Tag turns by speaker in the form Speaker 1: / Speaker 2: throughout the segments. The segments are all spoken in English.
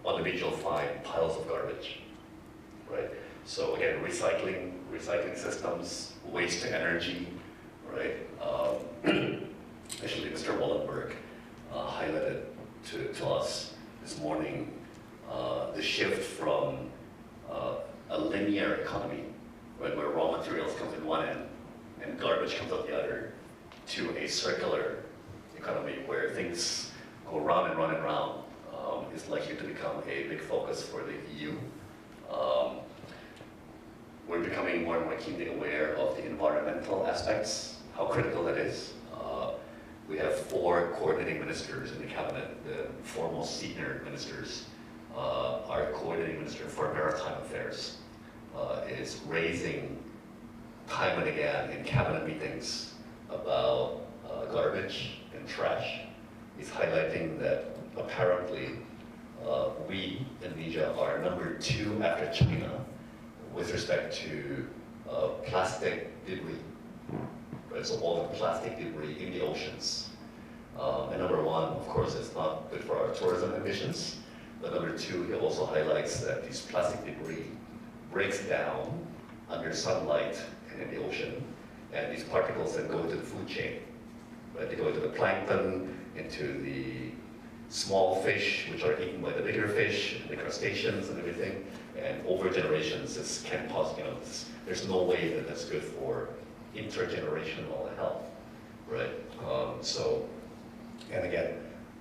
Speaker 1: individual find piles of garbage, right? So again, recycling systems, waste to energy, right? Actually, Mr. Wallenberg highlighted to us this morning the shift from a linear economy, right, where raw materials comes in one end and garbage comes out the other, to a circular economy where things go round and round and round, is likely to become a big focus for the EU. We're becoming more and more keenly aware of the environmental aspects, how critical that is. We have 4 coordinating ministers in the cabinet, the foremost senior ministers. Our coordinating minister for maritime affairs is raising time and again in cabinet meetings about garbage and trash. He's highlighting that apparently we, Indonesia, are number 2 after China with respect to plastic debris. Right, so all the plastic debris in the oceans. And number 1, of course, it's not good for our tourism ambitions. But number 2, he also highlights that these plastic debris breaks down under sunlight and in the ocean, and these particles then go into the food chain. Right? They go into the plankton, into the small fish, which are eaten by the bigger fish, the crustaceans and everything. And over generations, this can't possibly, there's no way that that's good for intergenerational health, right? And again,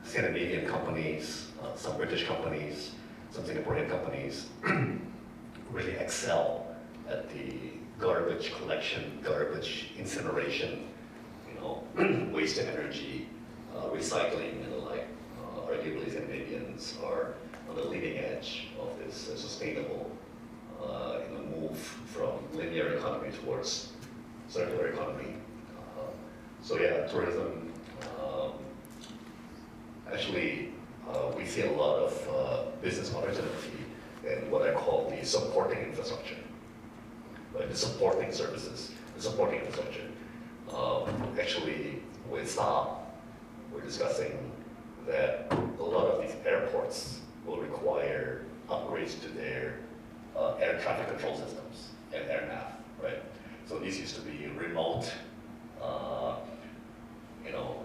Speaker 1: Scandinavian companies, some British companies, some Singaporean companies really excel at the garbage collection, garbage incineration, waste to energy, recycling and the like. Arguably, Scandinavians are on the leading edge of this sustainable move from linear economy towards circular economy. So yeah, tourism. Actually, we see a lot of business opportunity in what I call the supporting infrastructure, right? The supporting services, the supporting infrastructure. Actually, with Saab, we're discussing that a lot of these airports will require upgrades to their air traffic control systems and air nav, right? So these used to be remote,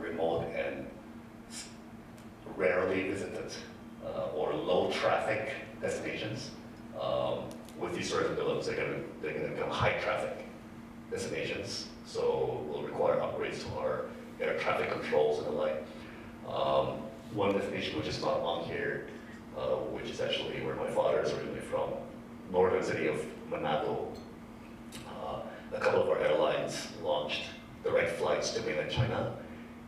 Speaker 1: remote and rarely visited or low traffic destinations. With these sort of developments, they're going to become high traffic destinations. So we'll require upgrades to our air traffic controls and the like. One destination which is not on here, which is actually where my father is originally from, northern city of Manado. A couple of our airlines launched direct flights to mainland China,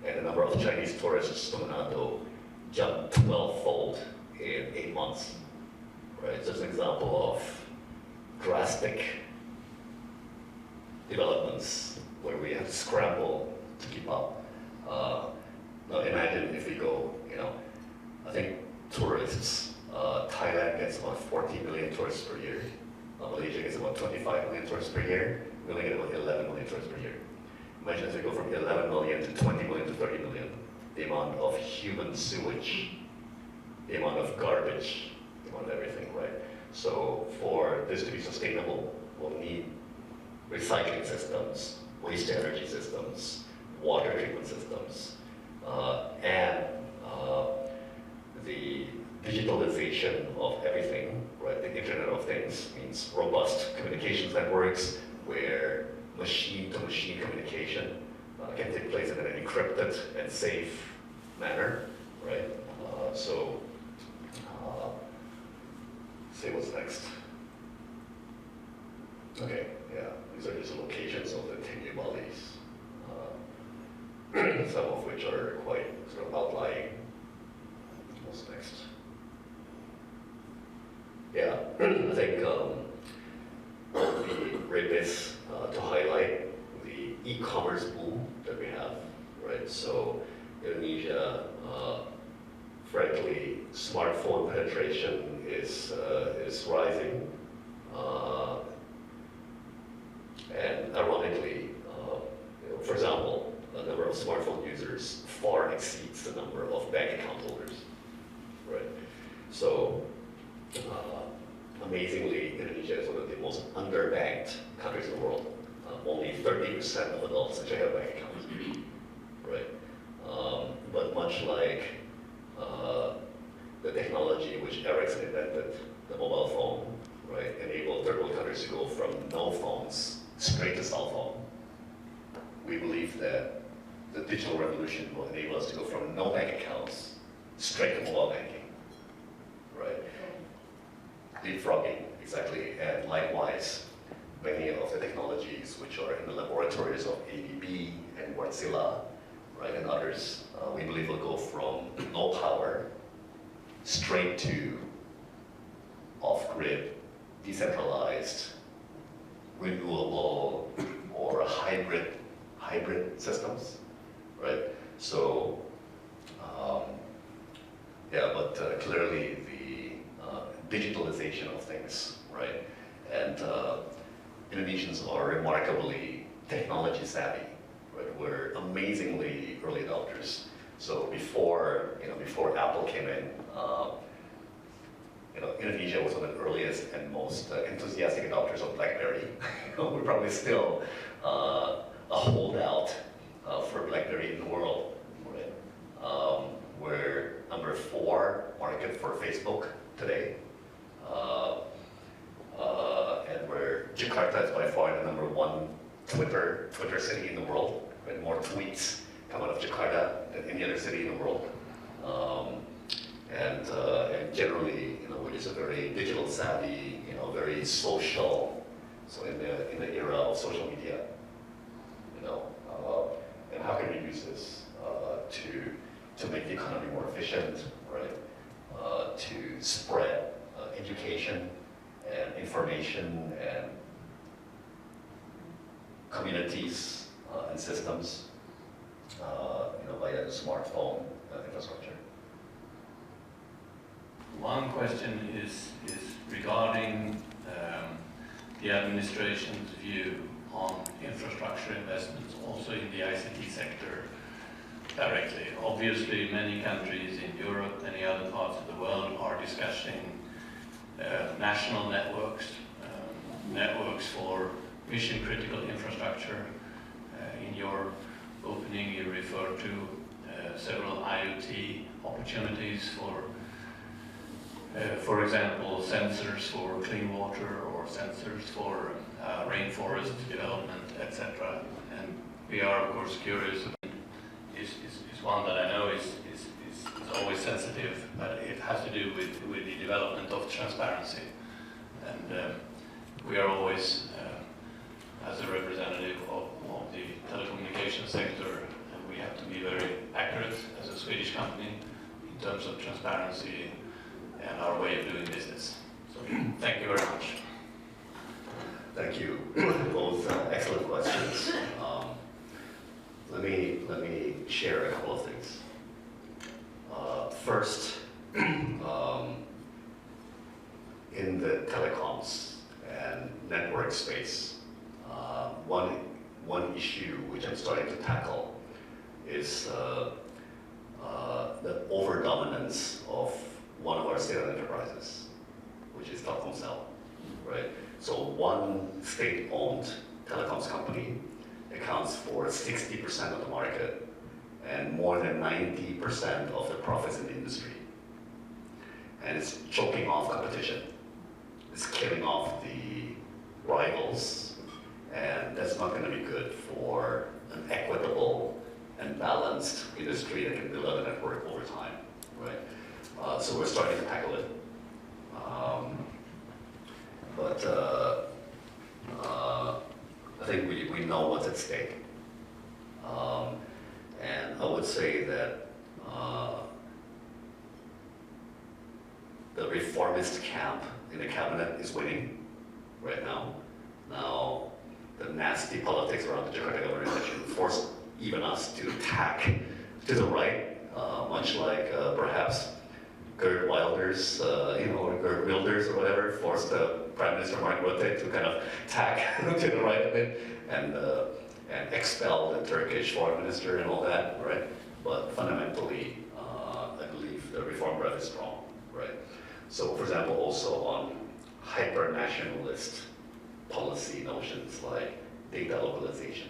Speaker 1: and the number of Chinese tourists to Manado jumped 12-fold in 8 months. Right, so it's an example of drastic developments where we have to scramble to keep up. Now imagine if we go, I think tourists, Thailand gets about 40 million tourists per year. Malaysia gets about 25 million tourists per year. We only get about 11 million tourists per year. Imagine if we go from 11 million to 20 million to 30 million. The amount of human sewage, the amount of garbage, the amount of everything, right? So for this to be sustainable, we'll need recycling systems, waste to energy systems, water treatment systems, and the digitalization of everything, right? The Internet of Things means robust communications networks where machine-to-machine communication can take place in an encrypted and safe manner, right? Say what's next. Okay, yeah, these are just locations of the 10 Balis, some of which are quite sort of outlying. What's next? Yeah, I think it would be remiss to highlight the e-commerce boom that we have, right? So Indonesia, frankly, smartphone penetration is rising, and ironically, for example, the number of smartphone users far exceeds the number of bank account holders, right? So Amazingly, Indonesia is one of the most underbanked countries in the world. Only 30% of adults actually have bank accounts, right? But much like the technology which Ericsson invented, the mobile phone, right, enabled third world countries to go from no phones straight to cell phone. We believe that the digital revolution will enable us to go from no bank accounts straight to mobile banking, right? Leapfrogging, exactly, and likewise, many of the technologies which are in the laboratories of ABB and Wärtsilä, right, and others, we believe will go from no power straight to off-grid, decentralized, renewable, or hybrid systems, right? So, yeah, but clearly the digitalization of things, right? And Indonesians are remarkably technology savvy, right? We're amazingly early adopters. So before Apple came in, Indonesia was one of the earliest and most enthusiastic adopters of BlackBerry. We're probably still a holdout for BlackBerry in the world, right? We're number 4 market for Facebook today. And where Jakarta is by far the number 1 Twitter city in the world, right? More tweets come out of Jakarta than any other city in the world. And generally, we're just a very digital savvy, very social. So in the era of social media, and how can we use this to make the economy more efficient, right? To spread education and information and communities and systems, via the smartphone infrastructure.
Speaker 2: One question is regarding the administration's view on infrastructure investments, also in the ICT sector directly. Obviously, many countries in Europe, many other parts of the world are discussing national networks, networks for mission-critical infrastructure. In your opening, you referred to several IoT opportunities for example, sensors for clean water or sensors for rainforest development, etc. And we are, of course, curious. Is one that I know is always sensitive, but it has to do with the development of transparency. And we are always, as a representative of the telecommunications sector, and we have to be very accurate as a Swedish company in terms of transparency and our way of doing business. So thank you very much.
Speaker 1: Thank you. Both excellent questions. Let me share a couple of things. First, in the telecoms and network space, one issue which I'm starting to tackle is the overdominance of one of our state-owned enterprises, which is Telkomsel, right? So one state-owned telecoms company accounts for 60% of the market and more than 90% of the profits in the industry. And it's choking off competition. It's killing off the rivals, and that's not going to be good for an equitable and balanced industry that can build out a network over time, right? So we're starting to tackle it. But I think we know what's at stake. And I would say that the reformist camp in the cabinet is winning right now. Now, the nasty politics around the Jakarta government election forced even us to tack to the right, much like perhaps Gerd Wilders, or Gerd Wilders or whatever, forced Prime Minister Mark Rutte to kind of tack to the right a bit and expel the Turkish foreign minister and all that, right? But fundamentally, I believe the reform breath is strong, right? So for example, also on hyper-nationalist policy notions like data localization.